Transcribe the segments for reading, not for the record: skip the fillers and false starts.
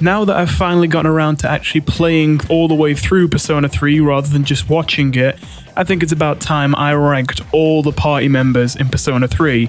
Now that I've finally gotten around to actually playing all the way through Persona 3 rather than just watching it, I think it's about time I ranked all the party members in Persona 3.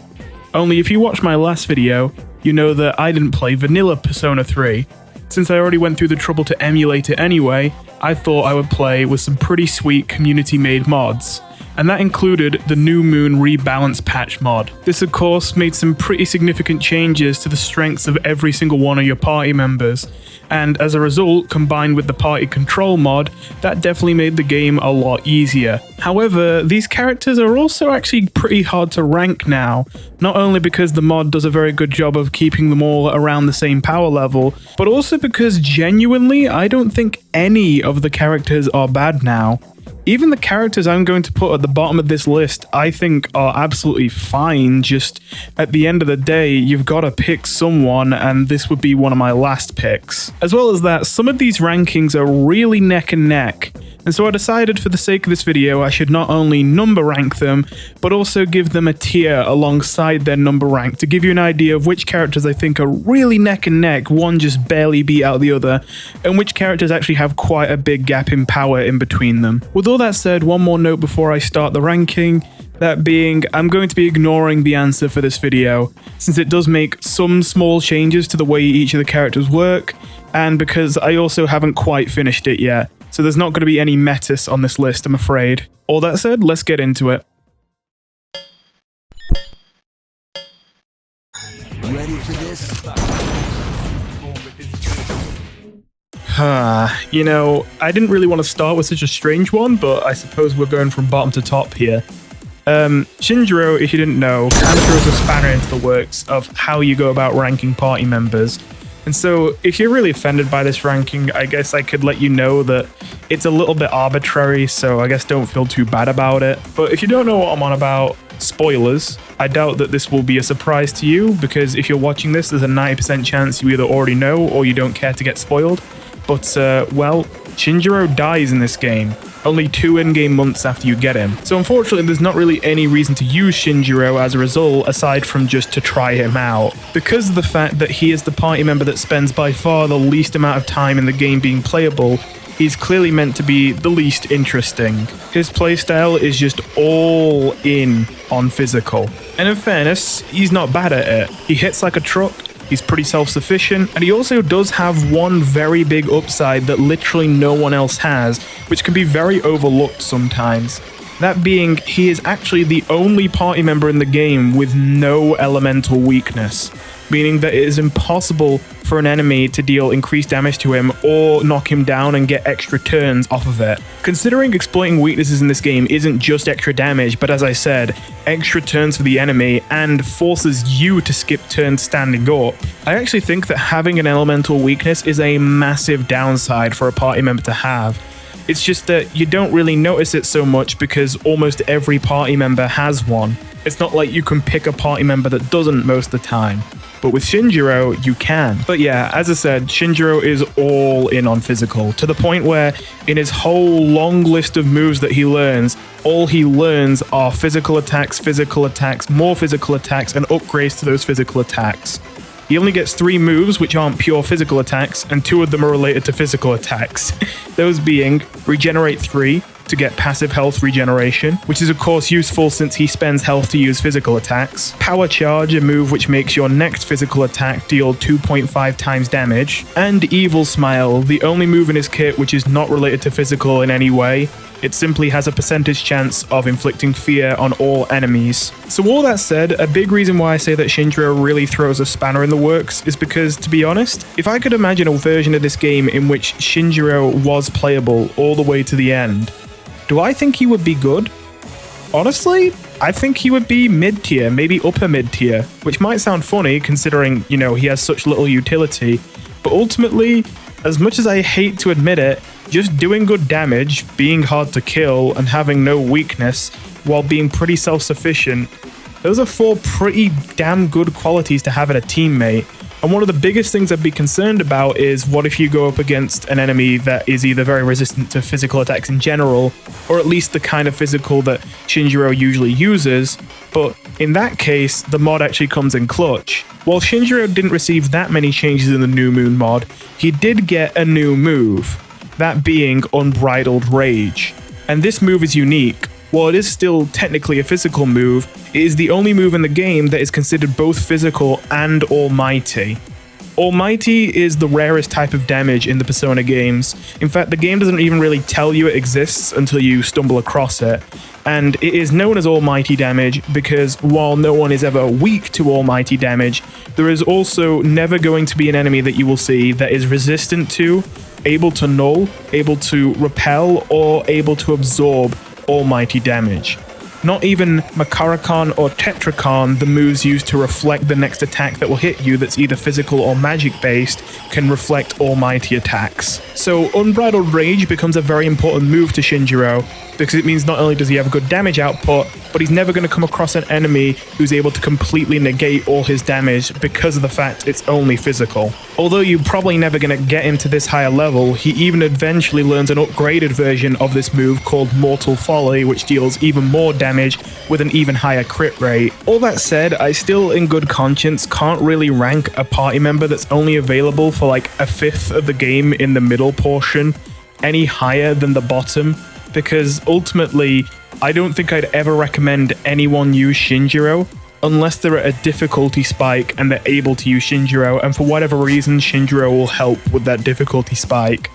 Only if you watched my last video, you know that I didn't play vanilla Persona 3. Since I already went through the trouble to emulate it anyway, I thought I would play with some pretty sweet community-made mods. And that included the New Moon Rebalance Patch mod. This of course made some pretty significant changes to the strengths of every single one of your party members, and as a result, combined with the party control mod, that definitely made the game a lot easier. However, these characters are also actually pretty hard to rank now, not only because the mod does a very good job of keeping them all around the same power level, but also because genuinely I don't think any of the characters are bad now. Even the characters I'm going to put at the bottom of this list I think are absolutely fine, just at the end of the day you've got to pick someone, and this would be one of my last picks. As well as that, some of these rankings are really neck and neck, and so I decided for the sake of this video I should not only number rank them, but also give them a tier alongside their number rank to give you an idea of which characters I think are really neck and neck, one just barely beat out the other, and which characters actually have quite a big gap in power in between them. With all that said, one more note before I start the ranking, that being, I'm going to be ignoring the answer for this video, since it does make some small changes to the way each of the characters work, and because I also haven't quite finished it yet. So there's not going to be any Metis on this list, I'm afraid. All that said, let's get into it. Ready for this? You know, I didn't really want to start with such a strange one, but I suppose we're going from bottom to top here. Shinjiro, if you didn't know, kind of throws a spanner into the works of how you go about ranking party members. And so, if you're really offended by this ranking, I guess I could let you know that it's a little bit arbitrary, so I guess don't feel too bad about it. But if you don't know what I'm on about, spoilers, I doubt that this will be a surprise to you, because if you're watching this, there's a 90% chance you either already know or you don't care to get spoiled. But, well, Shinjiro dies in this game, only 2 in-game months after you get him. So unfortunately, there's not really any reason to use Shinjiro as a result, aside from just to try him out. Because of the fact that he is the party member that spends by far the least amount of time in the game being playable, he's clearly meant to be the least interesting. His playstyle is just all in on physical. And in fairness, he's not bad at it. He hits like a truck, he's pretty self-sufficient, and he also does have one very big upside that literally no one else has, which can be very overlooked sometimes. That being, he is actually the only party member in the game with no elemental weakness, meaning that it is impossible for an enemy to deal increased damage to him or knock him down and get extra turns off of it. Considering exploiting weaknesses in this game isn't just extra damage, but as I said, extra turns for the enemy and forces you to skip turns standing up, I actually think that having an elemental weakness is a massive downside for a party member to have. It's just that you don't really notice it so much because almost every party member has one. It's not like you can pick a party member that doesn't most of the time. But with Shinjiro, you can. But yeah, as I said, Shinjiro is all in on physical, to the point where in his whole long list of moves that he learns, all he learns are physical attacks, more physical attacks, and upgrades to those physical attacks. He only gets 3 moves which aren't pure physical attacks, and 2 of them are related to physical attacks. Those being Regenerate 3, to get passive health regeneration, which is of course useful since he spends health to use physical attacks. Power Charge, a move which makes your next physical attack deal 2.5 times damage. And Evil Smile, the only move in his kit which is not related to physical in any way. It simply has a percentage chance of inflicting fear on all enemies. So all that said, a big reason why I say that Shinjiro really throws a spanner in the works is because, to be honest, if I could imagine a version of this game in which Shinjiro was playable all the way to the end, do I think he would be good? Honestly, I think he would be mid-tier, maybe upper mid-tier, which might sound funny considering, you know, he has such little utility, but ultimately, as much as I hate to admit it, just doing good damage, being hard to kill, and having no weakness, while being pretty self-sufficient, those are 4 pretty damn good qualities to have in a teammate. And one of the biggest things I'd be concerned about is what if you go up against an enemy that is either very resistant to physical attacks in general, or at least the kind of physical that Shinjiro usually uses, but In that case, the mod actually comes in clutch. While Shinjiro didn't receive that many changes in the New Moon mod, he did get a new move, that being Unbridled Rage. And this move is unique. While it is still technically a physical move, it is the only move in the game that is considered both physical and almighty. Almighty is the rarest type of damage in the Persona games. In fact, the game doesn't even really tell you it exists until you stumble across it. And it is known as almighty damage because while no one is ever weak to almighty damage, there is also never going to be an enemy that you will see that is resistant to, able to null, able to repel, or able to absorb almighty damage. Not even Makarakan or Tetrakan, the moves used to reflect the next attack that will hit you that's either physical or magic based, can reflect almighty attacks. So Unbridled Rage becomes a very important move to Shinjiro, because it means not only does he have a good damage output, but he's never going to come across an enemy who's able to completely negate all his damage because of the fact it's only physical. Although you're probably never going to get him to this higher level, he even eventually learns an upgraded version of this move called Mortal Folly, which deals even more damage with an even higher crit rate. All that said, I still in good conscience can't really rank a party member that's only available for like a fifth of the game in the middle portion any higher than the bottom, because ultimately I don't think I'd ever recommend anyone use Shinjiro unless they're at a difficulty spike and they're able to use Shinjiro, and for whatever reason Shinjiro will help with that difficulty spike.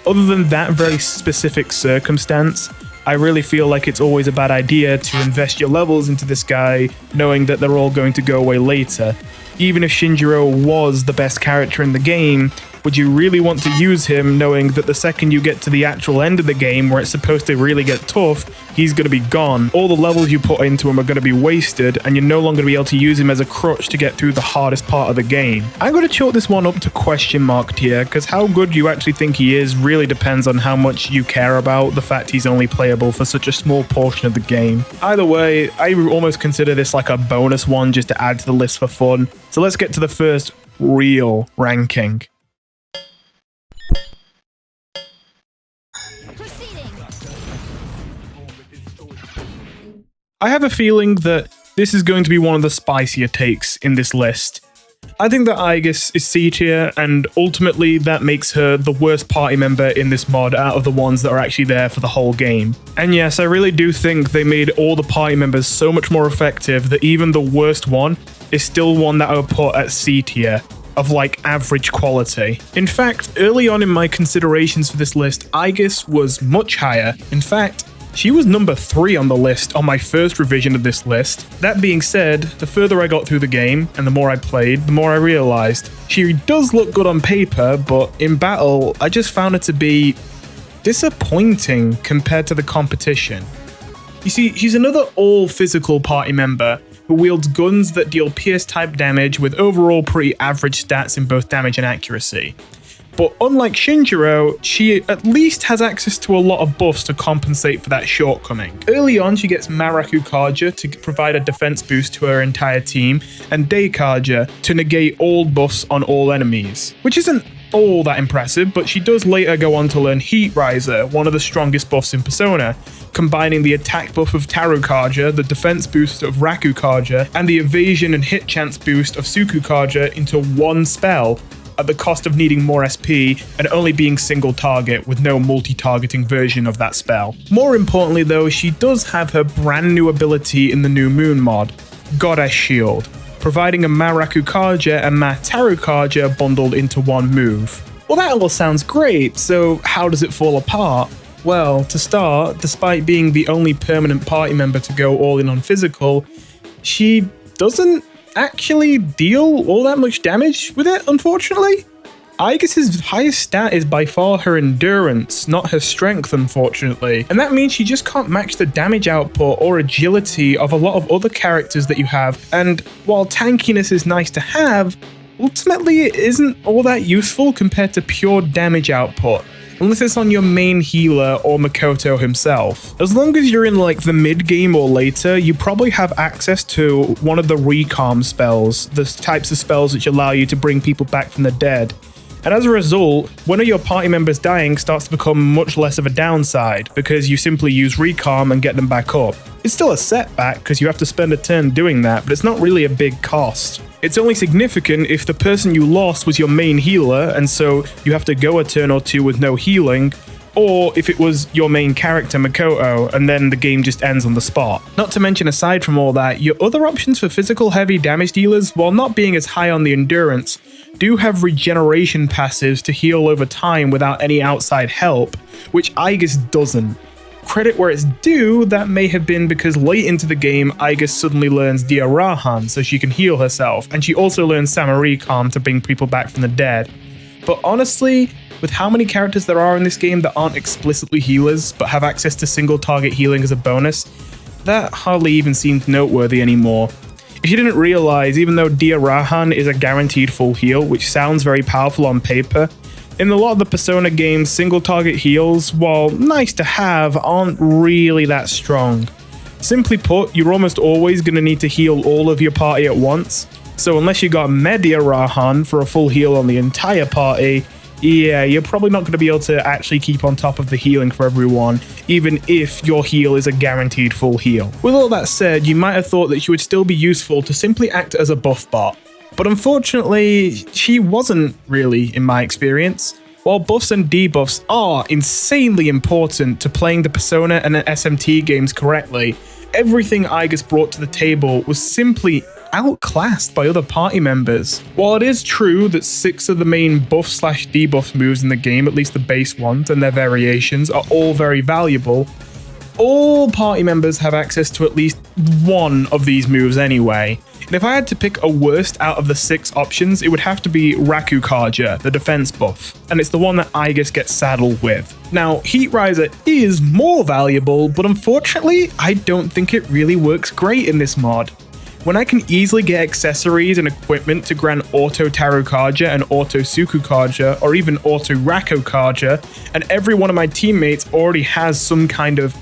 Other than that very specific circumstance, I really feel like it's always a bad idea to invest your levels into this guy knowing that they're all going to go away later. Even if Shinjiro was the best character in the game, would you really want to use him knowing that the second you get to the actual end of the game where it's supposed to really get tough, he's going to be gone. All the levels you put into him are going to be wasted and you're no longer going to be able to use him as a crutch to get through the hardest part of the game. I'm going to chalk this one up to question mark tier, because how good you actually think he is really depends on how much you care about the fact he's only playable for such a small portion of the game. Either way, I almost consider this like a bonus one just to add to the list for fun. So let's get to the first real ranking. I have a feeling that this is going to be one of the spicier takes in this list. I think that Aegis is C tier, and ultimately that makes her the worst party member in this mod out of the ones that are actually there for the whole game. And yes, I really do think they made all the party members so much more effective that even the worst one is still one that I would put at C tier, of like average quality. In fact, early on in my considerations for this list, Aegis was much higher. In fact, she was number 3 on the list on my first revision of this list. That being said, the further I got through the game and the more I played, the more I realized she does look good on paper, but in battle, I just found her to be disappointing compared to the competition. You see, she's another all-physical party member who wields guns that deal pierce-type damage with overall pretty average stats in both damage and accuracy. But unlike Shinjiro, she at least has access to a lot of buffs to compensate for that shortcoming. Early on, she gets Maraku Kaja to provide a defense boost to her entire team, and Day Kaja to negate all buffs on all enemies, which isn't all that impressive, but she does later go on to learn Heat Riser, one of the strongest buffs in Persona, combining the attack buff of Taru Kaja, the defense boost of Raku Kaja, and the evasion and hit chance boost of Suku Kaja into one spell, at the cost of needing more SP and only being single target with no multi-targeting version of that spell. More importantly though, she does have her brand new ability in the New Moon mod, Goddess Shield, providing a Maraku Kaja and Mataru Kaja bundled into one move. Well, that all sounds great, so how does it fall apart? Well, to start, despite being the only permanent party member to go all in on physical, she doesn't actually deal all that much damage with it, unfortunately. Aegis's highest stat is by far her endurance, not her strength, unfortunately. And that means she just can't match the damage output or agility of a lot of other characters that you have. And while tankiness is nice to have, ultimately it isn't all that useful compared to pure damage output, unless it's on your main healer or Makoto himself. As long as you're in like the mid game or later, you probably have access to one of the recalm spells, the types of spells which allow you to bring people back from the dead. And as a result, one of your party members dying starts to become much less of a downside, because you simply use recalm and get them back up. It's still a setback because you have to spend a turn doing that, but it's not really a big cost. It's only significant if the person you lost was your main healer, and so you have to go a turn or two with no healing, or if it was your main character, Makoto, and then the game just ends on the spot. Not to mention, aside from all that, your other options for physical heavy damage dealers, while not being as high on the endurance, do have regeneration passives to heal over time without any outside help, which Aegis doesn't. Credit where it's due, that may have been because late into the game, Aegis suddenly learns Dia Rahan so she can heal herself, and she also learns Samaricom to bring people back from the dead. But honestly, with how many characters there are in this game that aren't explicitly healers but have access to single target healing as a bonus, that hardly even seems noteworthy anymore. If you didn't realize, even though Dia Rahan is a guaranteed full heal, which sounds very powerful on paper, in a lot of the Persona games, single target heals, while nice to have, aren't really that strong. Simply put, you're almost always going to need to heal all of your party at once, so unless you got Dia Rahan for a full heal on the entire party, yeah, you're probably not going to be able to actually keep on top of the healing for everyone, even if your heal is a guaranteed full heal. With all that said, you might have thought that she would still be useful to simply act as a buff bot, but unfortunately, she wasn't really, in my experience. While buffs and debuffs are insanely important to playing the Persona and SMT games correctly, everything Aegis brought to the table was simply outclassed by other party members. While it is true that 6 of the main buff/debuff moves in the game, at least the base ones and their variations, are all very valuable, all party members have access to at least one of these moves anyway. And if I had to pick a worst out of the 6 options, it would have to be Rakukaja, the defense buff, and it's the one that Aegis gets saddled with. Now, Heat Riser is more valuable, but unfortunately, I don't think it really works great in this mod. When I can easily get accessories and equipment to grant Auto Tarukaja and Auto Sukukaja, or even Auto Rakukaja, and every one of my teammates already has some kind of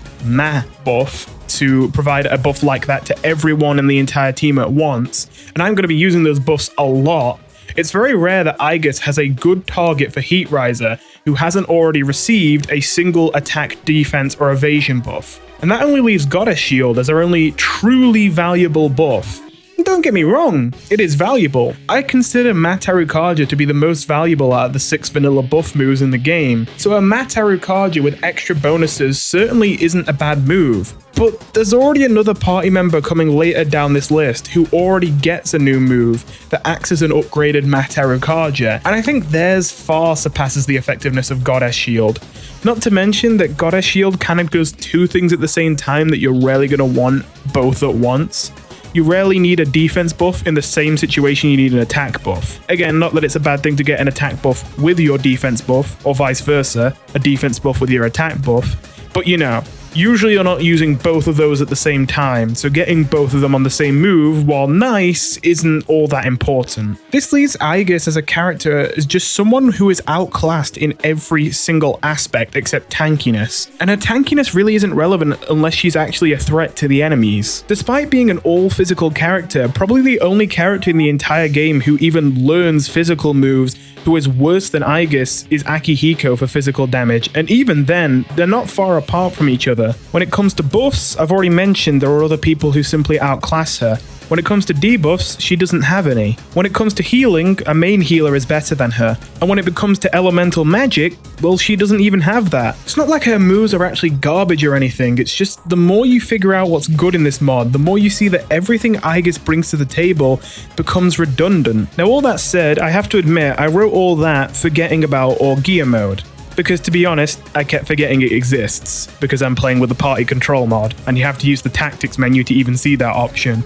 buff to provide a buff like that to everyone in the entire team at once, and I'm going to be using those buffs a lot, it's very rare that Aegis has a good target for Heat Riser who hasn't already received a single attack, defense, or evasion buff. And that only leaves Goddess Shield as our only truly valuable buff. Don't get me wrong, it is valuable. I consider Matarukaja to be the most valuable out of the 6 vanilla buff moves in the game, so a Matarukaja with extra bonuses certainly isn't a bad move. But there's already another party member coming later down this list who already gets a new move that acts as an upgraded Matarukaja, and I think theirs far surpasses the effectiveness of Goddess Shield. Not to mention that Goddess Shield kind of does 2 things at the same time that you're rarely going to want both at once. You rarely need a defense buff in the same situation you need an attack buff. Again, not that it's a bad thing to get an attack buff with your defense buff, or vice versa, a defense buff with your attack buff, but you know, usually you're not using both of those at the same time, so getting both of them on the same move, while nice, isn't all that important. This leaves Aegis as a character as just someone who is outclassed in every single aspect except tankiness, and her tankiness really isn't relevant unless she's actually a threat to the enemies. Despite being an all-physical character, probably the only character in the entire game who even learns physical moves who is worse than Aegis is Akihiko for physical damage, and even then, they're not far apart from each other. When it comes to buffs, I've already mentioned there are other people who simply outclass her. When it comes to debuffs, she doesn't have any. When it comes to healing, a main healer is better than her. And when it comes to elemental magic, well, she doesn't even have that. It's not like her moves are actually garbage or anything, it's just the more you figure out what's good in this mod, the more you see that everything Aegis brings to the table becomes redundant. Now all that said, I have to admit, I wrote all that forgetting about Orgia mode. Because to be honest, I kept forgetting it exists, because I'm playing with the party control mod, and you have to use the tactics menu to even see that option.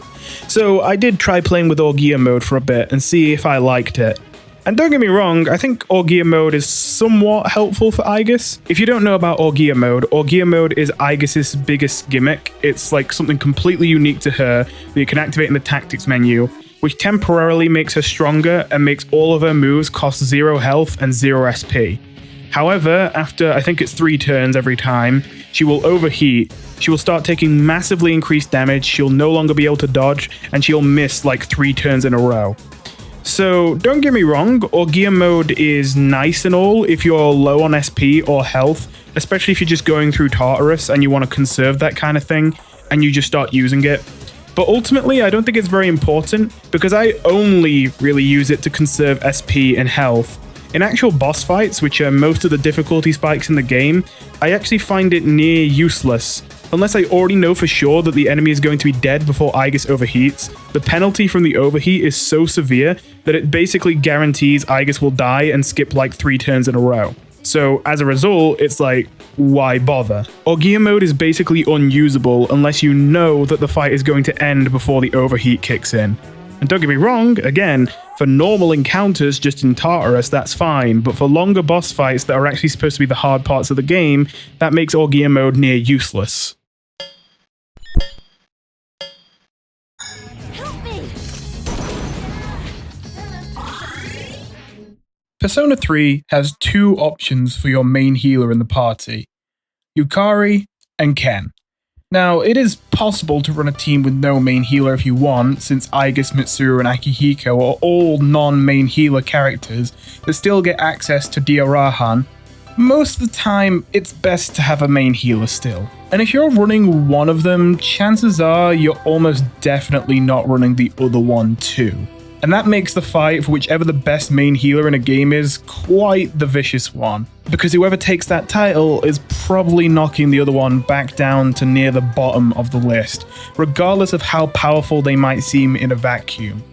So I did try playing with Orgia mode for a bit and see if I liked it. And don't get me wrong, I think Orgia mode is somewhat helpful for Aegis. If you don't know about Orgia mode is Aegis' biggest gimmick. It's like something completely unique to her that you can activate in the tactics menu, which temporarily makes her stronger and makes all of her moves cost 0 health and 0 SP. However, after I think it's 3 turns every time, she will overheat, she will start taking massively increased damage, she'll no longer be able to dodge, and she'll miss like 3 turns in a row. So don't get me wrong, Orgia mode is nice and all if you're low on SP or health, especially if you're just going through Tartarus and you want to conserve that kind of thing and you just start using it. But ultimately, I don't think it's very important because I only really use it to conserve SP and health. In actual boss fights, which are most of the difficulty spikes in the game, I actually find it near useless. Unless I already know for sure that the enemy is going to be dead before Aegis overheats, the penalty from the overheat is so severe that it basically guarantees Aegis will die and skip like 3 turns in a row. So as a result, it's like, why bother? Orgia mode is basically unusable unless you know that the fight is going to end before the overheat kicks in. And don't get me wrong, again, for normal encounters just in Tartarus, that's fine, but for longer boss fights that are actually supposed to be the hard parts of the game, that makes Orgia mode near useless. Persona 3 has 2 options for your main healer in the party, Yukari and Ken. Now, it is possible to run a team with no main healer if you want, since Aegis, Mitsuru, and Akihiko are all non-main healer characters that still get access to Diorahan. Most of the time, it's best to have a main healer still. And if you're running one of them, chances are you're almost definitely not running the other one too. And that makes the fight for whichever the best main healer in a game is quite the vicious one, because whoever takes that title is probably knocking the other one back down to near the bottom of the list, regardless of how powerful they might seem in a vacuum.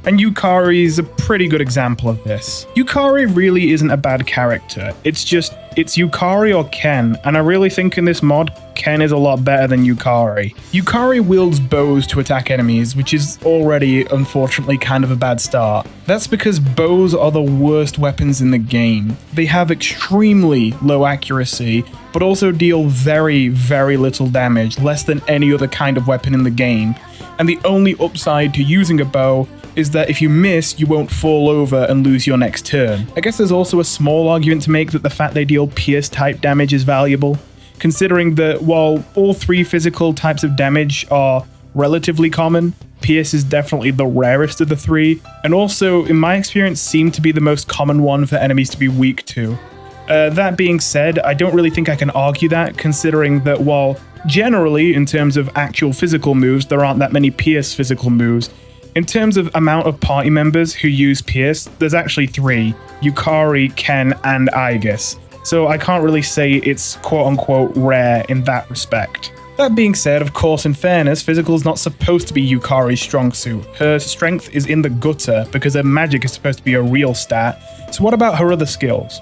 And Yukari is a pretty good example of this. Yukari really isn't a bad character, it's Yukari or Ken, and I really think in this mod, Ken is a lot better than Yukari. Yukari wields bows to attack enemies, which is already, unfortunately, kind of a bad start. That's because bows are the worst weapons in the game. They have extremely low accuracy, but also deal very, very little damage, less than any other kind of weapon in the game. And the only upside to using a bow is that if you miss, you won't fall over and lose your next turn. I guess there's also a small argument to make that the fact they deal pierce type damage is valuable, considering that while all 3 physical types of damage are relatively common, pierce is definitely the rarest of the 3, and also, in my experience, seemed to be the most common one for enemies to be weak to. That being said, I don't really think I can argue that, considering that while generally, in terms of actual physical moves, there aren't that many pierce physical moves, in terms of amount of party members who use Pierce, there's actually 3, Yukari, Ken, and Aegis. So I can't really say it's quote-unquote rare in that respect. That being said, of course, in fairness, physical is not supposed to be Yukari's strong suit. Her strength is in the gutter because her magic is supposed to be a real stat. So what about her other skills?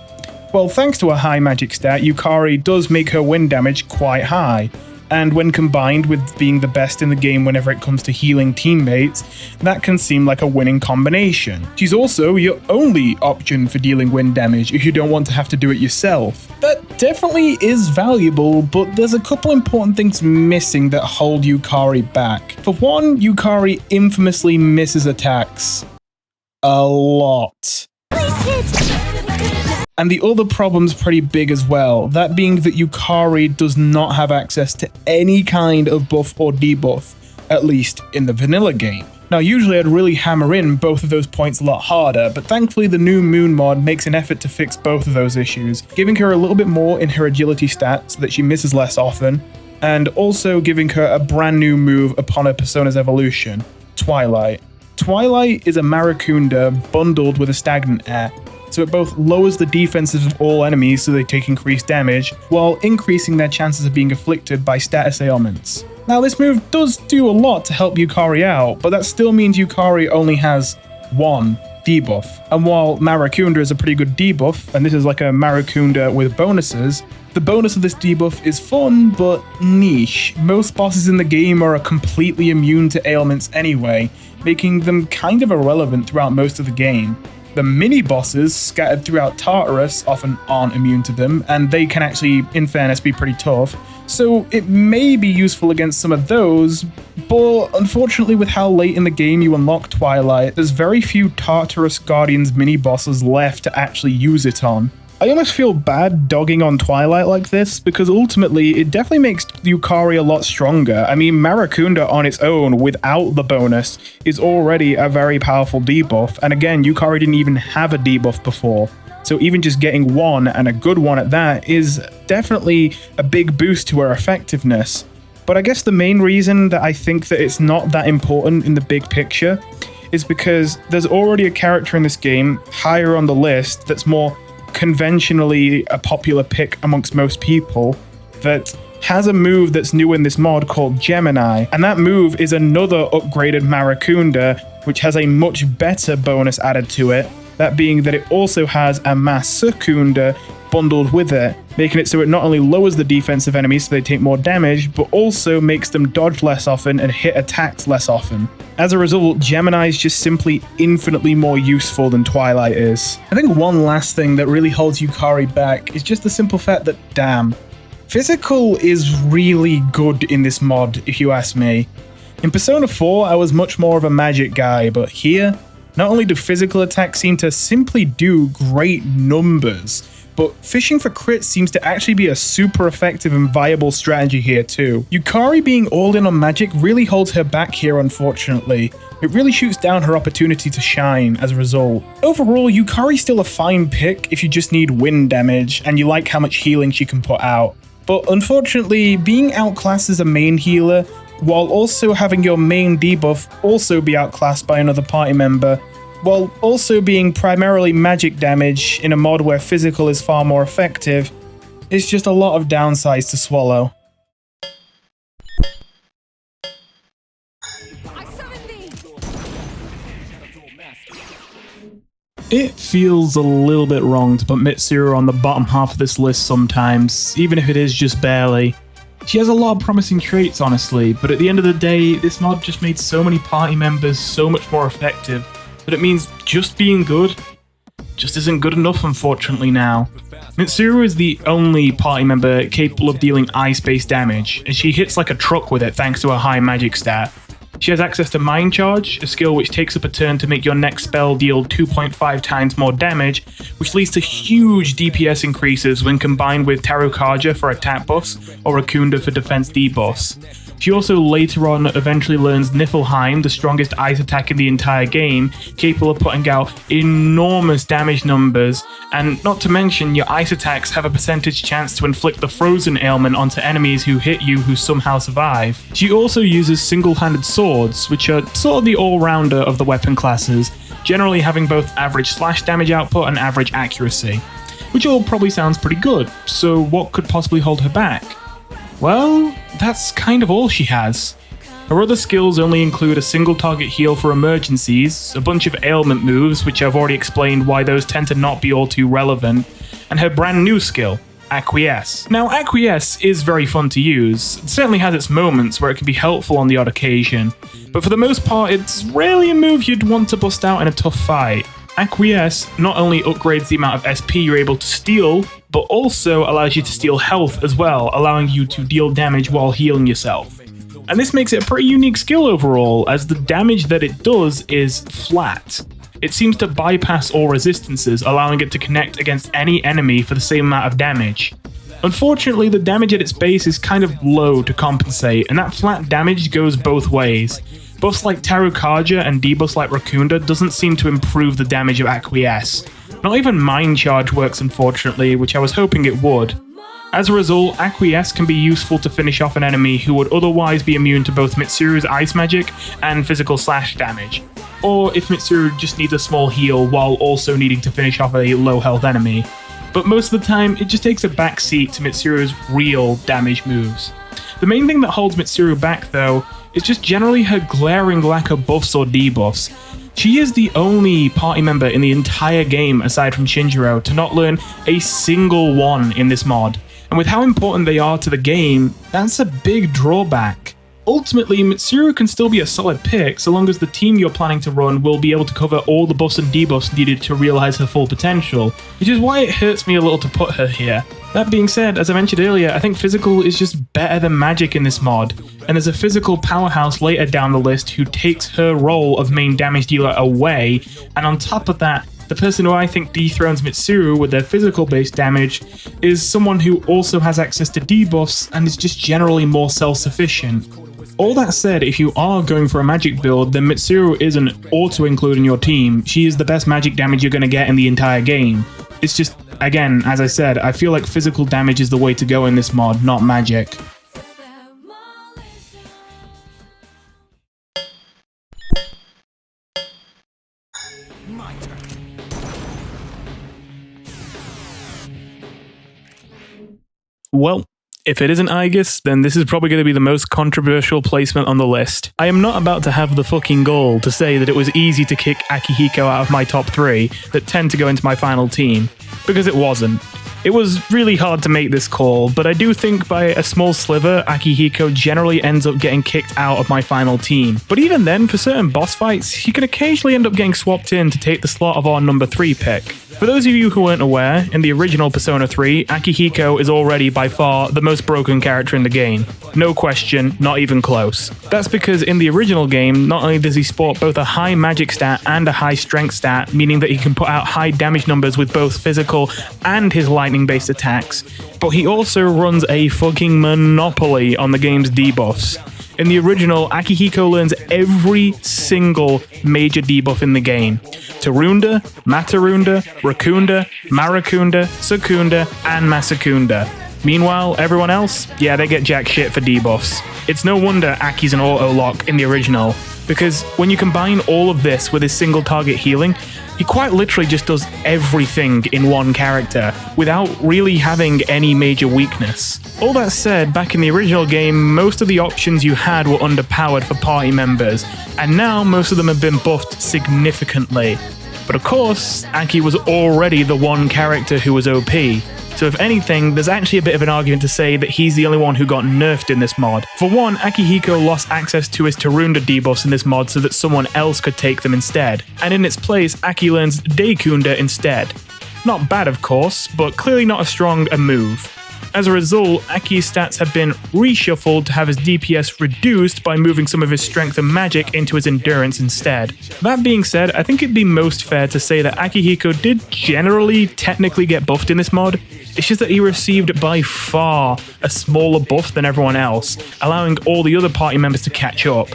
Well, thanks to a high magic stat, Yukari does make her wind damage quite high. And when combined with being the best in the game whenever it comes to healing teammates, that can seem like a winning combination. She's also your only option for dealing wind damage if you don't want to have to do it yourself. That definitely is valuable, but there's a couple important things missing that hold Yukari back. For one, Yukari infamously misses attacks. A lot. And the other problem's pretty big as well, that being that Yukari does not have access to any kind of buff or debuff, at least in the vanilla game. Now usually I'd really hammer in both of those points a lot harder, but thankfully the new Moon mod makes an effort to fix both of those issues, giving her a little bit more in her agility stat so that she misses less often, and also giving her a brand new move upon her Persona's evolution, Twilight. Twilight is a Maracunda bundled with a stagnant air, so it both lowers the defenses of all enemies so they take increased damage, while increasing their chances of being afflicted by status ailments. Now this move does do a lot to help Yukari out, but that still means Yukari only has 1 debuff. And while Maracunda is a pretty good debuff, and this is like a Maracunda with bonuses, the bonus of this debuff is fun, but niche. Most bosses in the game are completely immune to ailments anyway, making them kind of irrelevant throughout most of the game. The mini-bosses scattered throughout Tartarus often aren't immune to them, and they can actually, in fairness, be pretty tough. So it may be useful against some of those, but unfortunately with how late in the game you unlock Twilight, there's very few Tartarus Guardians mini-bosses left to actually use it on. I almost feel bad dogging on Twilight like this, because ultimately it definitely makes Yukari a lot stronger. I mean, Maracunda on its own, without the bonus, is already a very powerful debuff, and again, Yukari didn't even have a debuff before. So even just getting one, and a good one at that, is definitely a big boost to her effectiveness. But I guess the main reason that I think that it's not that important in the big picture is because there's already a character in this game higher on the list that's more conventionally a popular pick amongst most people that has a move that's new in this mod called Gemini, and that move is another upgraded Maracunda, which has a much better bonus added to it, that being that it also has a Masakunda bundled with it, making it so it not only lowers the defense of enemies so they take more damage, but also makes them dodge less often and hit attacks less often. As a result, Gemini is just simply infinitely more useful than Twilight is. I think one last thing that really holds Yukari back is just the simple fact that, damn, physical is really good in this mod, if you ask me. In Persona 4, I was much more of a magic guy, but here, not only do physical attacks seem to simply do great numbers, but fishing for crits seems to actually be a super effective and viable strategy here too. Yukari being all in on magic really holds her back here, unfortunately. It really shoots down her opportunity to shine as a result. Overall, Yukari's still a fine pick if you just need wind damage and you like how much healing she can put out. But unfortunately, being outclassed as a main healer, while also having your main debuff also be outclassed by another party member, while also being primarily magic damage in a mod where physical is far more effective, is just a lot of downsides to swallow. It feels a little bit wrong to put Mitsuru on the bottom half of this list sometimes, even if it is just barely. She has a lot of promising traits, honestly, but at the end of the day, this mod just made so many party members so much more effective that it means just being good just isn't good enough, unfortunately, now. Mitsuru is the only party member capable of dealing ice-based damage, and she hits like a truck with it thanks to her high magic stat. She has access to Mind Charge, a skill which takes up a turn to make your next spell deal 2.5 times more damage, which leads to huge DPS increases when combined with Tarukaja for attack buffs or Rakunda for defense debuffs. She also later on eventually learns Niflheim, the strongest ice attack in the entire game, capable of putting out enormous damage numbers, and not to mention your ice attacks have a percentage chance to inflict the frozen ailment onto enemies who hit you who somehow survive. She also uses single-handed swords, which are sort of the all-rounder of the weapon classes, generally having both average slash damage output and average accuracy. Which all probably sounds pretty good, so what could possibly hold her back? Well, that's kind of all she has. Her other skills only include a single target heal for emergencies, a bunch of ailment moves, which I've already explained why those tend to not be all too relevant, and her brand new skill, Acquiesce. Now, Acquiesce is very fun to use. It certainly has its moments where it can be helpful on the odd occasion, but for the most part, it's rarely a move you'd want to bust out in a tough fight. Acquiesce not only upgrades the amount of SP you're able to steal, but also allows you to steal health as well, allowing you to deal damage while healing yourself. And this makes it a pretty unique skill overall, as the damage that it does is flat. It seems to bypass all resistances, allowing it to connect against any enemy for the same amount of damage. Unfortunately, the damage at its base is kind of low to compensate, and that flat damage goes both ways. Buffs like Tarukaja and debuffs like Rakunda doesn't seem to improve the damage of Acquiesce. Not even Mind Charge works, unfortunately, which I was hoping it would. As a result, Acquiesce can be useful to finish off an enemy who would otherwise be immune to both Mitsuru's ice magic and physical slash damage, or if Mitsuru just needs a small heal while also needing to finish off a low health enemy. But most of the time, it just takes a backseat to Mitsuru's real damage moves. The main thing that holds Mitsuru back, though, is just generally her glaring lack of buffs or debuffs. She is the only party member in the entire game, aside from Shinjiro, to not learn a single one in this mod. And with how important they are to the game, that's a big drawback. Ultimately, Mitsuru can still be a solid pick so long as the team you're planning to run will be able to cover all the buffs and debuffs needed to realize her full potential, which is why it hurts me a little to put her here. That being said, as I mentioned earlier, I think physical is just better than magic in this mod, and there's a physical powerhouse later down the list who takes her role of main damage dealer away, and on top of that, The person who I think dethrones Mitsuru with their physical-based damage is someone who also has access to debuffs and is just generally more self-sufficient. All that said, if you are going for a magic build, then Mitsuru is an auto-include in your team. She is the best magic damage you're going to get in the entire game. It's just, again, as I said, I feel like physical damage is the way to go in this mod, not magic. Well, if it isn't Aegis, then this is probably going to be the most controversial placement on the list. I am not about to have the fucking goal to say that it was easy to kick Akihiko out of my top 3 that tend to go into my final team, because it wasn't. It was really hard to make this call, but I do think by a small sliver, Akihiko generally ends up getting kicked out of my final team. But even then, for certain boss fights, he can occasionally end up getting swapped in to take the slot of our number 3 pick. For those of you who weren't aware, in the original Persona 3, Akihiko is already by far the most broken character in the game. No question, not even close. That's because in the original game, not only does he sport both a high magic stat and a high strength stat, meaning that he can put out high damage numbers with both physical and his lightning-based attacks, but he also runs a fucking monopoly on the game's debuffs. In the original, Akihiko learns every single major debuff in the game. Tarunda, Matarunda, Rakunda, Marakunda, Sakunda, and Masakunda. Meanwhile, everyone else, yeah, they get jack shit for debuffs. It's no wonder Aki's an auto-lock in the original, because when you combine all of this with his single target healing, he quite literally just does everything in one character, without really having any major weakness. All that said, back in the original game, most of the options you had were underpowered for party members, and now most of them have been buffed significantly. But of course, Aki was already the one character who was OP, so if anything, there's actually a bit of an argument to say that he's the only one who got nerfed in this mod. For one, Akihiko lost access to his Tarunda debuffs in this mod so that someone else could take them instead, and in its place, Aki learns Deikunda instead. Not bad of course, but clearly not as strong a move. As a result, Aki's stats have been reshuffled to have his DPS reduced by moving some of his strength and magic into his endurance instead. That being said, I think it'd be most fair to say that Akihiko did generally technically get buffed in this mod. It's just that he received by far a smaller buff than everyone else, allowing all the other party members to catch up.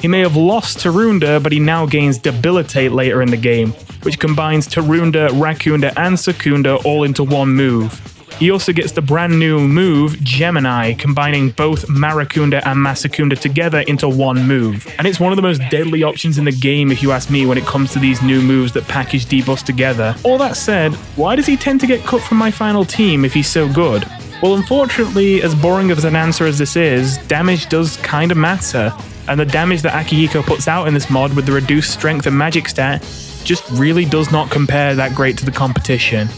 He may have lost Tarunda, but he now gains Debilitate later in the game, which combines Tarunda, Rakunda, and Sakunda all into one move. He also gets the brand new move, Gemini, combining both Marakunda and Masakunda together into one move. And it's one of the most deadly options in the game if you ask me when it comes to these new moves that package debuffs together. All that said, why does he tend to get cut from my final team if he's so good? Well, unfortunately, as boring of an answer as this is, damage does kinda matter. And the damage that Akihiko puts out in this mod with the reduced strength and magic stat just really does not compare that great to the competition.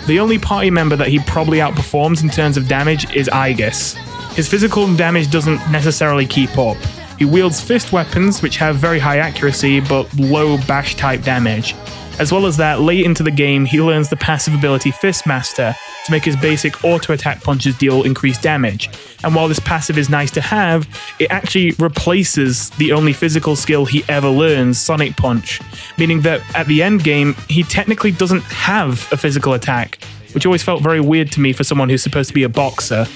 The only party member that he probably outperforms in terms of damage is Aegis. His physical damage doesn't necessarily keep up. He wields fist weapons, which have very high accuracy but low bash type damage. As well as that, late into the game, he learns the passive ability Fistmaster to make his basic auto-attack punches deal increased damage. And while this passive is nice to have, it actually replaces the only physical skill he ever learns, Sonic Punch, meaning that at the end game, he technically doesn't have a physical attack, which always felt very weird to me for someone who's supposed to be a boxer.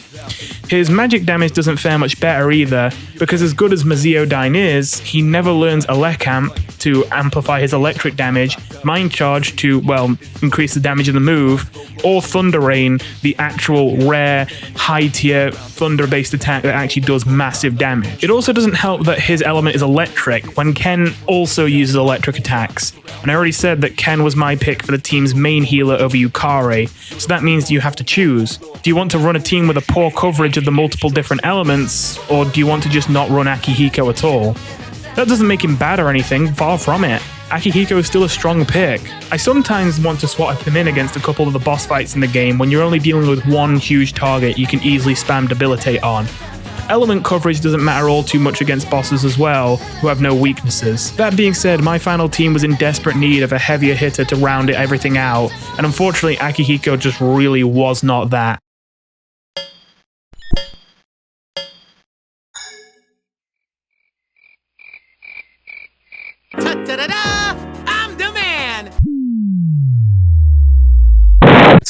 His magic damage doesn't fare much better either, because as good as Maziodyne is, he never learns Elekkamp to amplify his electric damage, Mind Charge to, well, increase the damage of the move, or Thunder Rain, the actual rare, high-tier thunder-based attack that actually does massive damage. It also doesn't help that his element is electric, when Ken also uses electric attacks. And I already said that Ken was my pick for the team's main healer over Yukari, so that means you have to choose. Do you want to run a team with a poor coverage of the multiple different elements, or do you want to just not run Akihiko at all? That doesn't make him bad or anything, far from it. Akihiko is still a strong pick. I sometimes want to swap him in against a couple of the boss fights in the game when you're only dealing with one huge target you can easily spam Debilitate on. Element coverage doesn't matter all too much against bosses as well, who have no weaknesses. That being said, my final team was in desperate need of a heavier hitter to round everything out, and unfortunately Akihiko just really was not that. Ta-da-da-da! I'm the man!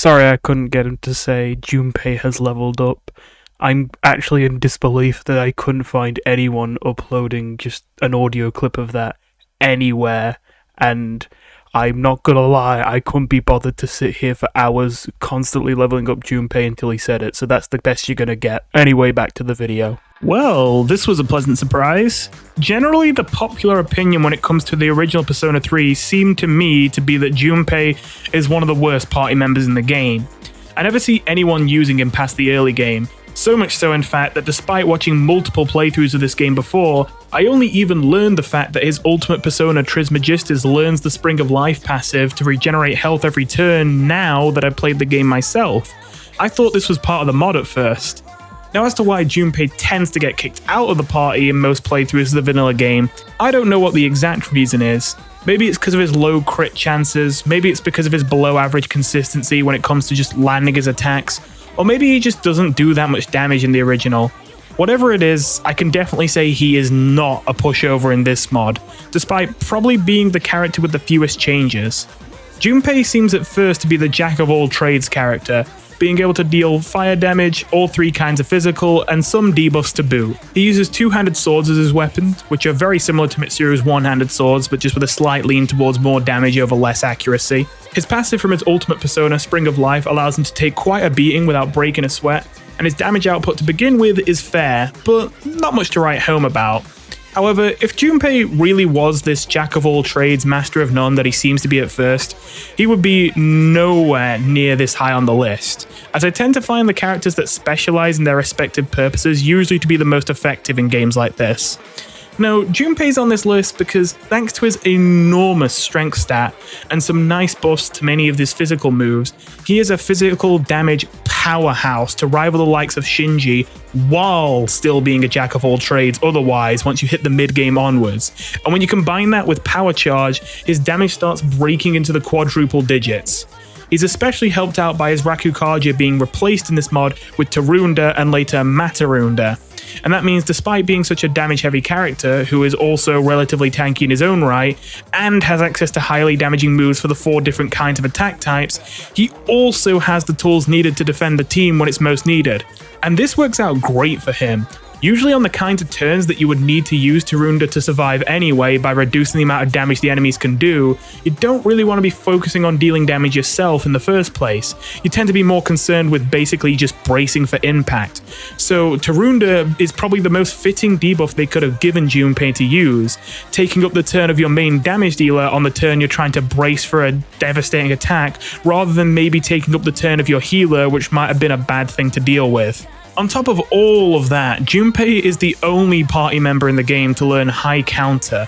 Sorry I couldn't get him to say Junpei has leveled up. I'm actually in disbelief that I couldn't find anyone uploading just an audio clip of that anywhere, and I'm not gonna lie, I couldn't be bothered to sit here for hours constantly leveling up Junpei until he said it, so that's the best you're gonna get. Anyway, back to the video. Well, this was a pleasant surprise. Generally, the popular opinion when it comes to the original Persona 3 seemed to me to be that Junpei is one of the worst party members in the game. I never see anyone using him past the early game. So much so, in fact, that despite watching multiple playthroughs of this game before, I only even learned the fact that his ultimate persona Trismegistus learns the Spring of Life passive to regenerate health every turn now that I've played the game myself. I thought this was part of the mod at first. Now, as to why Junpei tends to get kicked out of the party in most playthroughs of the vanilla game, I don't know what the exact reason is. Maybe it's because of his low crit chances, maybe it's because of his below average consistency when it comes to just landing his attacks, or maybe he just doesn't do that much damage in the original. Whatever it is, I can definitely say he is not a pushover in this mod, despite probably being the character with the fewest changes. Junpei seems at first to be the jack-of-all-trades character, being able to deal fire damage, all three kinds of physical, and some debuffs to boot. He uses two-handed swords as his weapons, which are very similar to Mitsuru's one-handed swords, but just with a slight lean towards more damage over less accuracy. His passive from his ultimate persona, Spring of Life, allows him to take quite a beating without breaking a sweat, and his damage output to begin with is fair, but not much to write home about. However, if Junpei really was this jack-of-all-trades, master of none that he seems to be at first, he would be nowhere near this high on the list, as I tend to find the characters that specialize in their respective purposes usually to be the most effective in games like this. No, Junpei's on this list because thanks to his enormous strength stat and some nice buffs to many of his physical moves, he is a physical damage powerhouse to rival the likes of Shinji while still being a jack of all trades otherwise once you hit the mid-game onwards. And when you combine that with power charge, his damage starts breaking into the quadruple digits. He's especially helped out by his Rakukaja being replaced in this mod with Tarunda and later Matarunda. And that means despite being such a damage-heavy character, who is also relatively tanky in his own right, and has access to highly damaging moves for the 4 different kinds of attack types, he also has the tools needed to defend the team when it's most needed. And this works out great for him. Usually on the kinds of turns that you would need to use Tarunda to survive anyway by reducing the amount of damage the enemies can do, you don't really want to be focusing on dealing damage yourself in the first place. You tend to be more concerned with basically just bracing for impact. So Tarunda is probably the most fitting debuff they could have given Junpei to use, taking up the turn of your main damage dealer on the turn you're trying to brace for a devastating attack, rather than maybe taking up the turn of your healer, which might have been a bad thing to deal with. On top of all of that, Junpei is the only party member in the game to learn High Counter.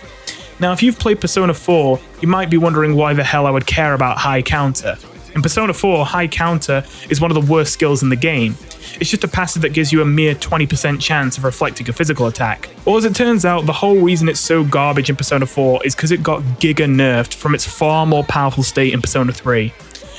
Now, if you've played Persona 4, you might be wondering why the hell I would care about High Counter. In Persona 4, High Counter is one of the worst skills in the game. It's just a passive that gives you a mere 20% chance of reflecting a physical attack. Well, as it turns out, the whole reason it's so garbage in Persona 4 is because it got giga nerfed from its far more powerful state in Persona 3.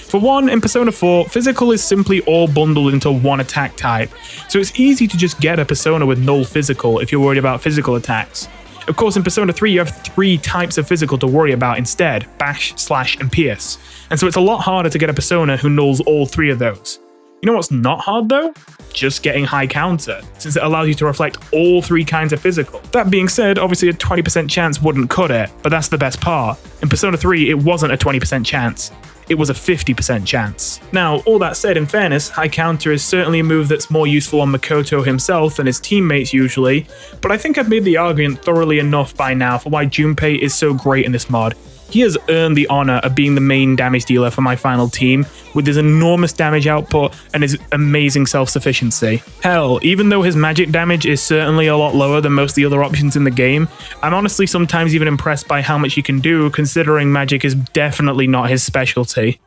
For one, in Persona 4, physical is simply all bundled into one attack type, so it's easy to just get a persona with null physical if you're worried about physical attacks. Of course, in Persona 3 you have 3 types of physical to worry about instead: bash, slash, and pierce, and so it's a lot harder to get a persona who nulls all 3 of those. You know what's not hard though? Just getting High Counter, since it allows you to reflect all 3 kinds of physical. That being said, obviously a 20% chance wouldn't cut it, but that's the best part. In Persona 3 it wasn't a 20% chance. It was a 50% chance. Now, all that said, in fairness, High Counter is certainly a move that's more useful on Makoto himself than his teammates usually, but I think I've made the argument thoroughly enough by now for why Junpei is so great in this mod. He has earned the honor of being the main damage dealer for my final team, with his enormous damage output and his amazing self-sufficiency. Hell, even though his magic damage is certainly a lot lower than most of the other options in the game, I'm honestly sometimes even impressed by how much he can do, considering magic is definitely not his specialty.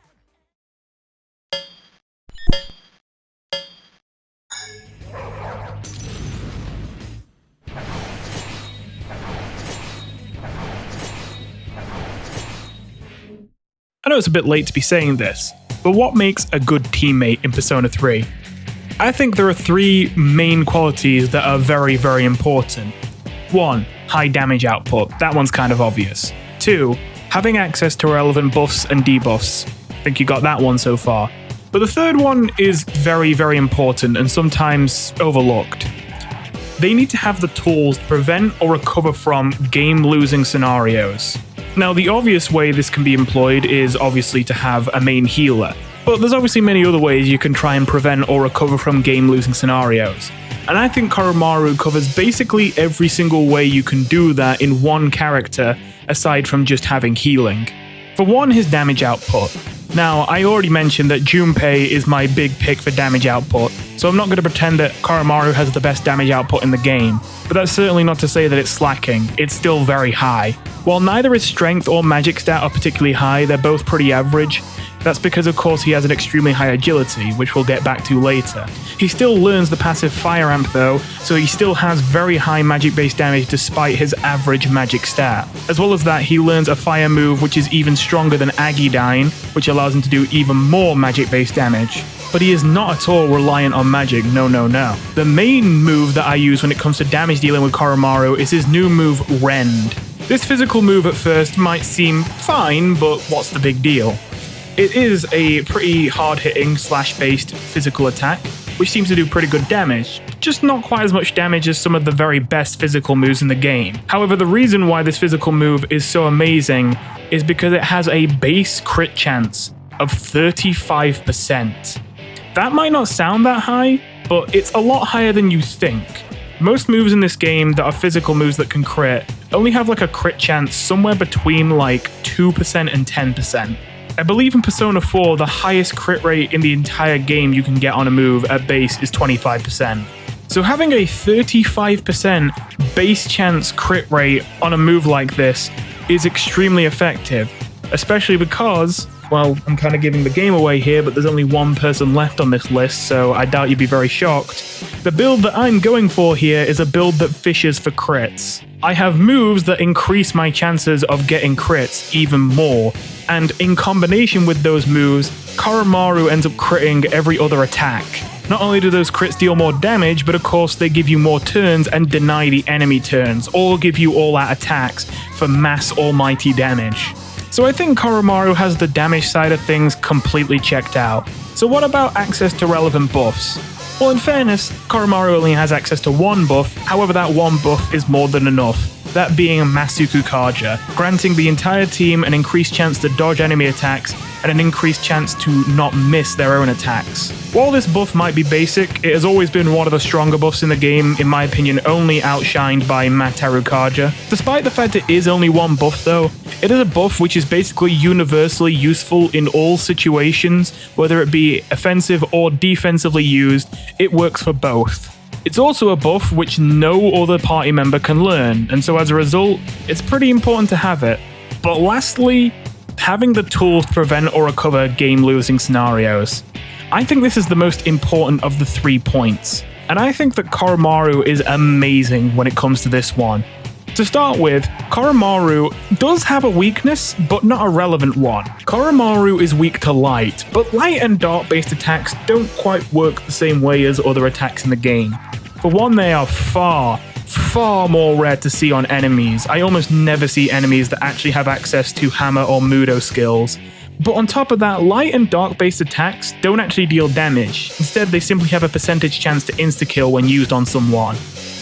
I know it's a bit late to be saying this, but what makes a good teammate in Persona 3? I think there are 3 main qualities that are very, very important. 1. High damage output. That one's kind of obvious. 2. Having access to relevant buffs and debuffs. I think you got that one so far. But the third one is very, very important and sometimes overlooked. They need to have the tools to prevent or recover from game-losing scenarios. Now, the obvious way this can be employed is obviously to have a main healer, but there's obviously many other ways you can try and prevent or recover from game-losing scenarios. And I think Koromaru covers basically every single way you can do that in one character, aside from just having healing. For one, his damage output. Now, I already mentioned that Junpei is my big pick for damage output, so I'm not going to pretend that Koromaru has the best damage output in the game, but that's certainly not to say that it's slacking. It's still very high. While neither his strength or magic stat are particularly high, they're both pretty average. That's because, of course, he has an extremely high agility, which we'll get back to later. He still learns the passive Fire Amp though, so he still has very high magic-based damage despite his average magic stat. As well as that, he learns a fire move which is even stronger than Agidyne, which allows him to do even more magic-based damage. But he is not at all reliant on magic, no. The main move that I use when it comes to damage dealing with Koromaru is his new move, Rend. This physical move at first might seem fine, but what's the big deal? It is a pretty hard-hitting slash-based physical attack, which seems to do pretty good damage, just not quite as much damage as some of the very best physical moves in the game. However, the reason why this physical move is so amazing is because it has a base crit chance of 35%. That might not sound that high, but it's a lot higher than you think. Most moves in this game that are physical moves that can crit only have like a crit chance somewhere between like 2% and 10%. I believe in Persona 4, the highest crit rate in the entire game you can get on a move at base is 25%. So having a 35% base chance crit rate on a move like this is extremely effective, especially because, well, I'm kind of giving the game away here, but there's only one person left on this list, so I doubt you'd be very shocked. The build that I'm going for here is a build that fishes for crits. I have moves that increase my chances of getting crits even more, and in combination with those moves, Koromaru ends up critting every other attack. Not only do those crits deal more damage, but of course they give you more turns and deny the enemy turns, or give you all-out attacks for mass almighty damage. So I think Koromaru has the damage side of things completely checked out. So what about access to relevant buffs? Well, in fairness, Koromaru only has access to one buff, however that one buff is more than enough, that being Masuku Kaja, granting the entire team an increased chance to dodge enemy attacks and an increased chance to not miss their own attacks. While this buff might be basic, it has always been one of the stronger buffs in the game, in my opinion only outshined by Mataru Kaja. Despite the fact it is only one buff though, it is a buff which is basically universally useful in all situations, whether it be offensive or defensively used, it works for both. It's also a buff which no other party member can learn, and so as a result, it's pretty important to have it. But lastly, having the tools to prevent or recover game-losing scenarios. I think this is the most important of the 3 points, and I think that Koromaru is amazing when it comes to this one. To start with, Koromaru does have a weakness, but not a relevant one. Koromaru is weak to light, but light and dark based attacks don't quite work the same way as other attacks in the game. For one, they are far more rare to see on enemies. I almost never see enemies that actually have access to hammer or Mudo skills. But on top of that, light and dark based attacks don't actually deal damage. Instead, they simply have a percentage chance to insta-kill when used on someone.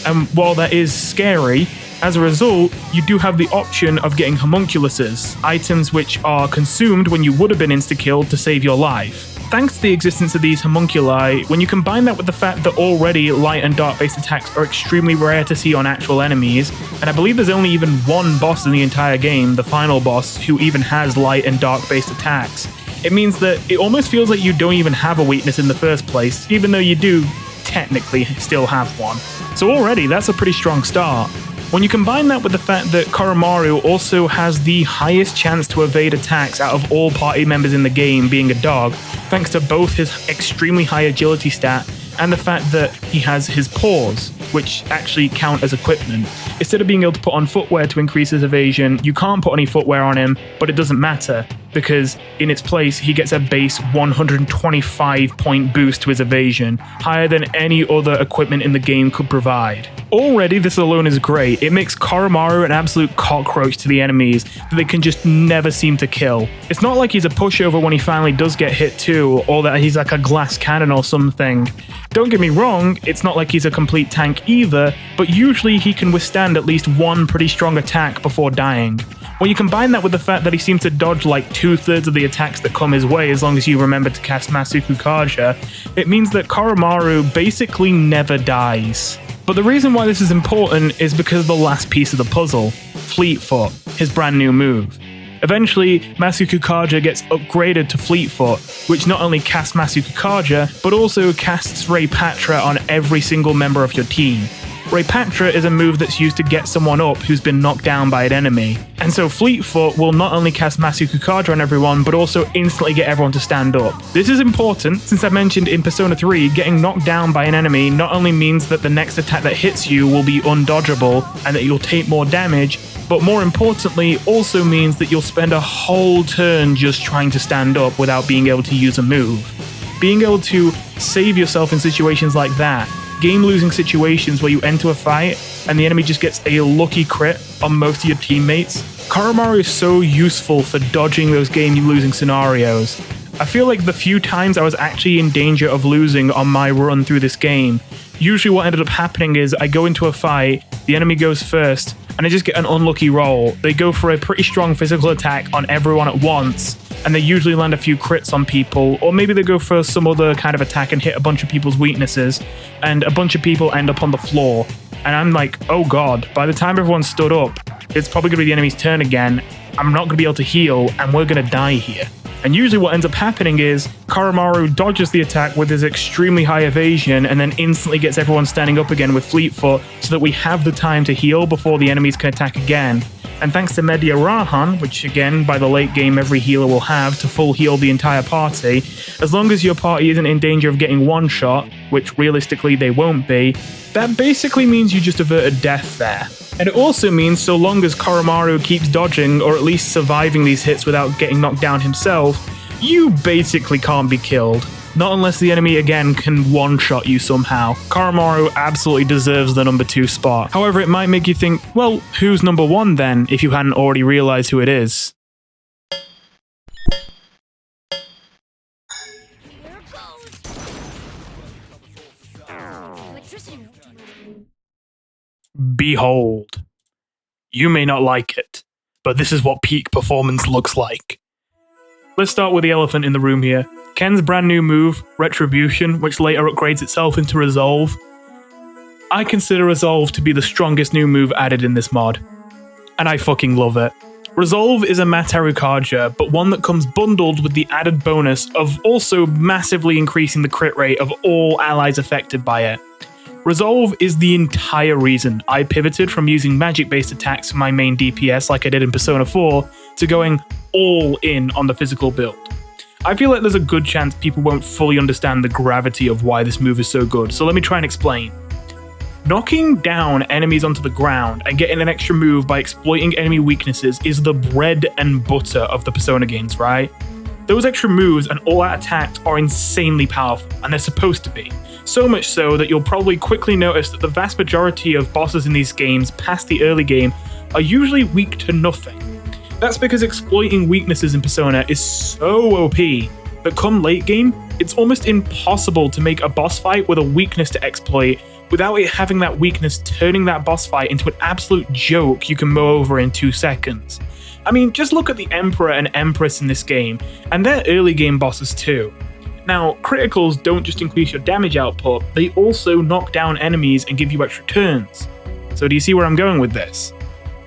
And while that is scary, as a result, you do have the option of getting homunculuses, items which are consumed when you would have been insta-killed to save your life. Thanks to the existence of these homunculi, when you combine that with the fact that already light and dark based attacks are extremely rare to see on actual enemies, and I believe there's only even one boss in the entire game, the final boss, who even has light and dark based attacks, it means that it almost feels like you don't even have a weakness in the first place, even though you do technically still have one. So already, that's a pretty strong start. When you combine that with the fact that Koromaru also has the highest chance to evade attacks out of all party members in the game, being a dog, thanks to both his extremely high agility stat and the fact that he has his paws, which actually count as equipment. Instead of being able to put on footwear to increase his evasion, you can't put any footwear on him, but it doesn't matter, because in its place, he gets a base 125 point boost to his evasion, higher than any other equipment in the game could provide. Already, this alone is great. It makes Koromaru an absolute cockroach to the enemies that they can just never seem to kill. It's not like he's a pushover when he finally does get hit too, or that he's like a glass cannon or something. Don't get me wrong, it's not like he's a complete tank either, but usually he can withstand at least one pretty strong attack before dying. When you combine that with the fact that he seems to dodge like 2/3 of the attacks that come his way as long as you remember to cast Masuku Kaja, it means that Koromaru basically never dies. But the reason why this is important is because of the last piece of the puzzle, Fleetfoot, his brand new move. Eventually, Masuku Kaja gets upgraded to Fleetfoot, which not only casts Masuku Kaja, but also casts Ray Patra on every single member of your team. Ray Patra is a move that's used to get someone up who's been knocked down by an enemy. And so Fleetfoot will not only cast Masuku Kaja on everyone, but also instantly get everyone to stand up. This is important, since I mentioned in Persona 3, getting knocked down by an enemy not only means that the next attack that hits you will be undodgeable and that you'll take more damage, but more importantly also means that you'll spend a whole turn just trying to stand up without being able to use a move. Being able to save yourself in situations like that, game-losing situations where you enter a fight and the enemy just gets a lucky crit on most of your teammates. Koromaru is so useful for dodging those game-losing scenarios. I feel like the few times I was actually in danger of losing on my run through this game, usually what ended up happening is I go into a fight, the enemy goes first, and I just get an unlucky roll. They go for a pretty strong physical attack on everyone at once, and they usually land a few crits on people, or maybe they go for some other kind of attack and hit a bunch of people's weaknesses, and a bunch of people end up on the floor. And I'm like, oh god, by the time everyone stood up, it's probably going to be the enemy's turn again, I'm not going to be able to heal, and we're going to die here. And usually what ends up happening is Koromaru dodges the attack with his extremely high evasion and then instantly gets everyone standing up again with Fleetfoot so that we have the time to heal before the enemies can attack again. And thanks to Media Rahan, which again by the late game every healer will have to full heal the entire party, as long as your party isn't in danger of getting one shot, which realistically they won't be, that basically means you just averted death there. And it also means so long as Koromaru keeps dodging or at least surviving these hits without getting knocked down himself, you basically can't be killed. Not unless the enemy again can one-shot you somehow. Koromaru absolutely deserves the number 2 spot. However, it might make you think, well, who's number 1 then, if you hadn't already realized who it is? Behold. You may not like it, but this is what peak performance looks like. Let's start with the elephant in the room here. Ken's brand new move, Retribution, which later upgrades itself into Resolve. I consider Resolve to be the strongest new move added in this mod, and I fucking love it. Resolve is a Mataru Kaja, but one that comes bundled with the added bonus of also massively increasing the crit rate of all allies affected by it. Resolve is the entire reason I pivoted from using magic-based attacks for my main DPS like I did in Persona 4 to going all in on the physical build. I feel like there's a good chance people won't fully understand the gravity of why this move is so good, so let me try and explain. Knocking down enemies onto the ground and getting an extra move by exploiting enemy weaknesses is the bread and butter of the Persona games, right? Those extra moves and all-out attacks are insanely powerful, and they're supposed to be. So much so that you'll probably quickly notice that the vast majority of bosses in these games past the early game are usually weak to nothing. That's because exploiting weaknesses in Persona is so OP that come late game, it's almost impossible to make a boss fight with a weakness to exploit without it having that weakness turning that boss fight into an absolute joke you can mow over in 2 seconds. I mean, just look at the Emperor and Empress in this game, and they're early game bosses too. Now, criticals don't just increase your damage output, they also knock down enemies and give you extra turns. So do you see where I'm going with this?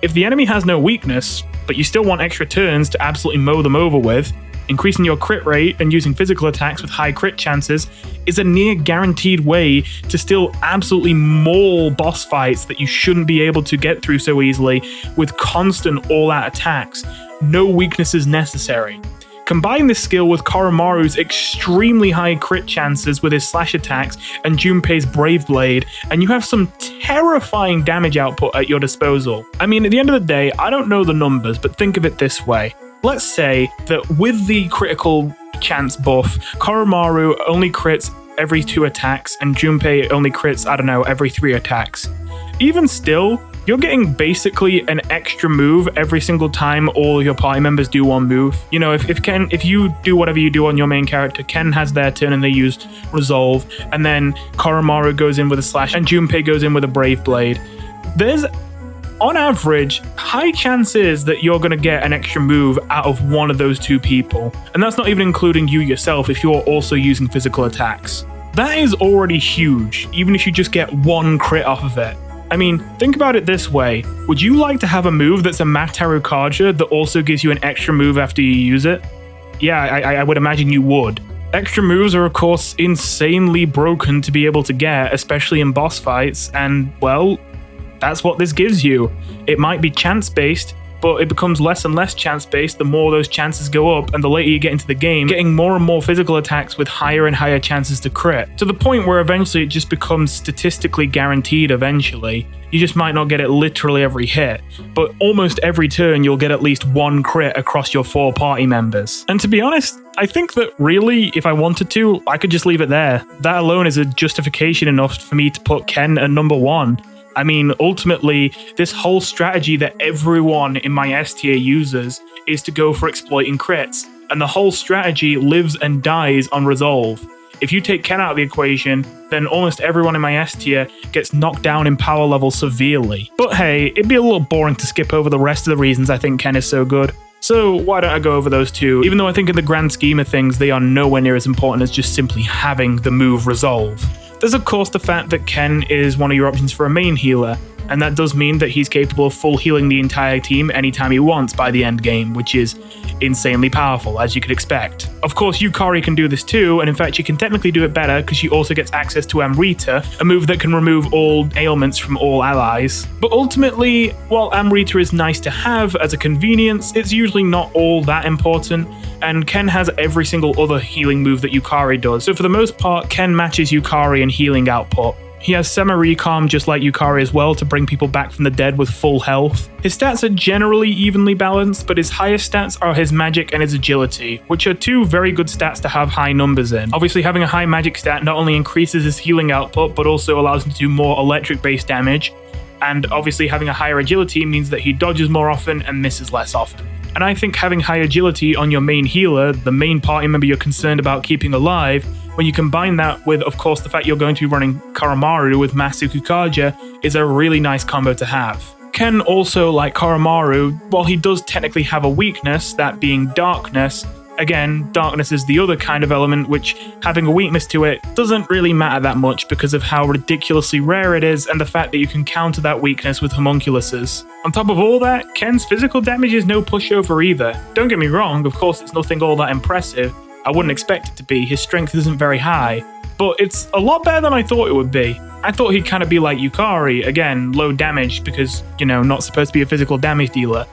If the enemy has no weakness, but you still want extra turns to absolutely mow them over with, increasing your crit rate and using physical attacks with high crit chances is a near guaranteed way to still absolutely maul boss fights that you shouldn't be able to get through so easily with constant all-out attacks, no weaknesses necessary. Combine this skill with Koromaru's extremely high crit chances with his slash attacks and Junpei's Brave Blade, and you have some terrifying damage output at your disposal. I mean, at the end of the day, I don't know the numbers, but think of it this way. let's say that with the critical chance buff, Koromaru only crits every 2 attacks and Junpei only crits, I don't know, every 3 attacks. Even still, you're getting basically an extra move every single time all your party members do one move. You know, if you do whatever you do on your main character, Ken has their turn and they use Resolve, and then Koromaru goes in with a Slash and Junpei goes in with a Brave Blade. There's, on average, high chances that you're going to get an extra move out of one of those 2 people. And that's not even including you yourself if you're also using physical attacks. That is already huge, even if you just get 1 crit off of it. I mean, think about it this way. Would you like to have a move that's a Mataru Kaja that also gives you an extra move after you use it? Yeah, I would imagine you would. Extra moves are, of course, insanely broken to be able to get, especially in boss fights, and, well, that's what this gives you. It might be chance-based, but it becomes less and less chance-based the more those chances go up, and the later you get into the game, getting more and more physical attacks with higher and higher chances to crit, to the point where eventually it just becomes statistically guaranteed eventually. You just might not get it literally every hit, but almost every turn you'll get at least 1 crit across your 4 party members. And to be honest, I think that really, if I wanted to, I could just leave it there. That alone is a justification enough for me to put Ken at number 1. I mean, ultimately, this whole strategy that everyone in my S tier uses is to go for exploiting crits, and the whole strategy lives and dies on Resolve. If you take Ken out of the equation, then almost everyone in my S tier gets knocked down in power level severely. But hey, it'd be a little boring to skip over the rest of the reasons I think Ken is so good. So why don't I go over those 2, even though I think in the grand scheme of things they are nowhere near as important as just simply having the move Resolve. There's of course the fact that Ken is one of your options for a main healer, and that does mean that he's capable of full healing the entire team anytime he wants by the end game, which is insanely powerful, as you could expect. Of course, Yukari can do this too, and in fact she can technically do it better because she also gets access to Amrita, a move that can remove all ailments from all allies. But ultimately, while Amrita is nice to have as a convenience, it's usually not all that important, and Ken has every single other healing move that Yukari does, so for the most part, Ken matches Yukari in healing output. He has semi-recalm just like Yukari as well to bring people back from the dead with full health. His stats are generally evenly balanced, but his highest stats are his magic and his agility, which are 2 very good stats to have high numbers in. Obviously, having a high magic stat not only increases his healing output, but also allows him to do more electric-based damage, and obviously having a higher agility means that he dodges more often and misses less often. And I think having high agility on your main healer, the main party member you're concerned about keeping alive, when you combine that with, of course, the fact you're going to be running Koromaru with Masaru Kaja, is a really nice combo to have. Ken also, like Koromaru, while he does technically have a weakness, that being darkness, again, darkness is the other kind of element which, having a weakness to it, doesn't really matter that much because of how ridiculously rare it is and the fact that you can counter that weakness with homunculuses. On top of all that, Ken's physical damage is no pushover either. Don't get me wrong, of course it's nothing all that impressive. I wouldn't expect it to be, his strength isn't very high, but it's a lot better than I thought it would be. I thought he'd kind of be like Yukari, again, low damage because, you know, not supposed to be a physical damage dealer.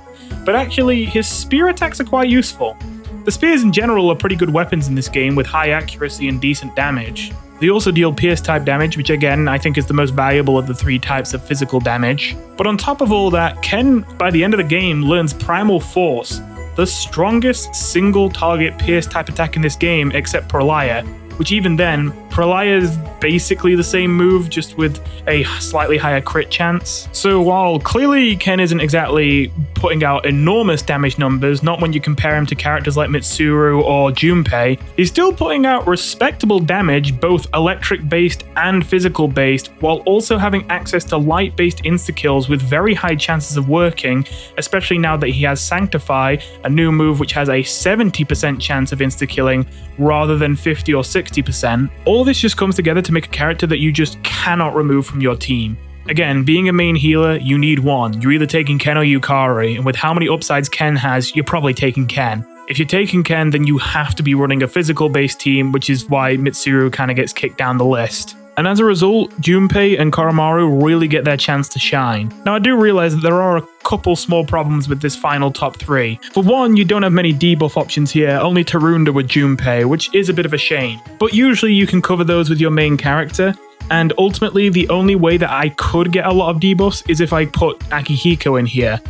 But actually, his spear attacks are quite useful. The spears in general are pretty good weapons in this game with high accuracy and decent damage. They also deal pierce type damage, which again, I think is the most valuable of the 3 types of physical damage. But on top of all that, Ken, by the end of the game, learns Primal Force, the strongest single target pierce type attack in this game except Pralaya, which even then, Pralaya is basically the same move, just with a slightly higher crit chance. So while clearly Ken isn't exactly putting out enormous damage numbers, not when you compare him to characters like Mitsuru or Junpei, he's still putting out respectable damage, both electric-based and physical-based, while also having access to light-based insta-kills with very high chances of working, especially now that he has Sanctify, a new move which has a 70% chance of insta-killing rather than 50 or 60%. All this just comes together to make a character that you just cannot remove from your team. Again, being a main healer, you need one. You're either taking Ken or Yukari, and with how many upsides Ken has, you're probably taking Ken. If you're taking Ken, then you have to be running a physical-based team, which is why Mitsuru kind of gets kicked down the list. And as a result, Junpei and Koromaru really get their chance to shine. Now, I do realize that there are a couple small problems with this final top 3. For one, you don't have many debuff options here, only Tarunda with Junpei, which is a bit of a shame. But usually you can cover those with your main character, and ultimately the only way that I could get a lot of debuffs is if I put Akihiko in here.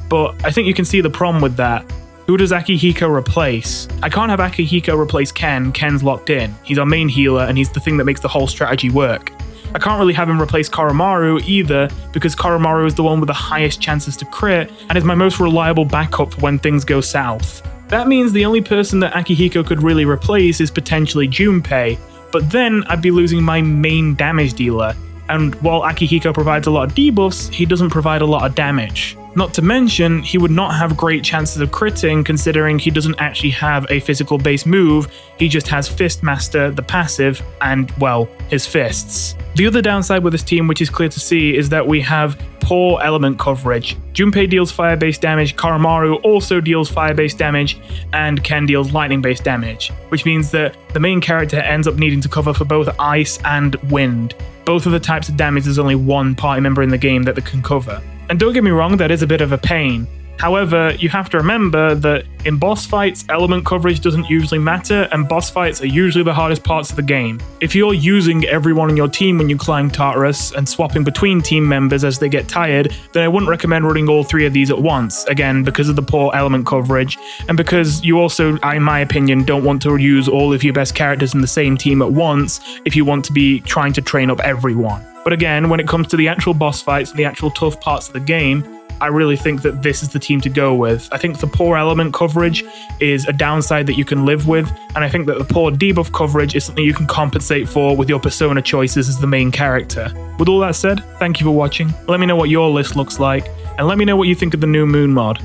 But I think you can see the problem with that. Who does Akihiko replace? I can't have Akihiko replace Ken. Ken's locked in. He's our main healer, and he's the thing that makes the whole strategy work. I can't really have him replace Koromaru either, because Koromaru is the one with the highest chances to crit, and is my most reliable backup for when things go south. That means the only person that Akihiko could really replace is potentially Junpei, but then I'd be losing my main damage dealer. And while Akihiko provides a lot of debuffs, he doesn't provide a lot of damage. Not to mention, he would not have great chances of critting considering he doesn't actually have a physical base move, he just has Fistmaster, the passive, and, well, his fists. The other downside with this team, which is clear to see, is that we have poor element coverage. Junpei deals fire-based damage, Koromaru also deals fire-based damage, and Ken deals lightning-based damage, which means that the main character ends up needing to cover for both ice and wind. Both of the types of damage there's only one party member in the game that they can cover. And don't get me wrong, that is a bit of a pain. However, you have to remember that in boss fights, element coverage doesn't usually matter, and boss fights are usually the hardest parts of the game. If you're using everyone on your team when you climb Tartarus and swapping between team members as they get tired, then I wouldn't recommend running all three of these at once, again, because of the poor element coverage, and because you also, in my opinion, don't want to use all of your best characters in the same team at once if you want to be trying to train up everyone. But again, when it comes to the actual boss fights and the actual tough parts of the game, I really think that this is the team to go with. I think the poor element coverage is a downside that you can live with, and I think that the poor debuff coverage is something you can compensate for with your persona choices as the main character. With all that said, thank you for watching. Let me know what your list looks like, and let me know what you think of the new Moon mod.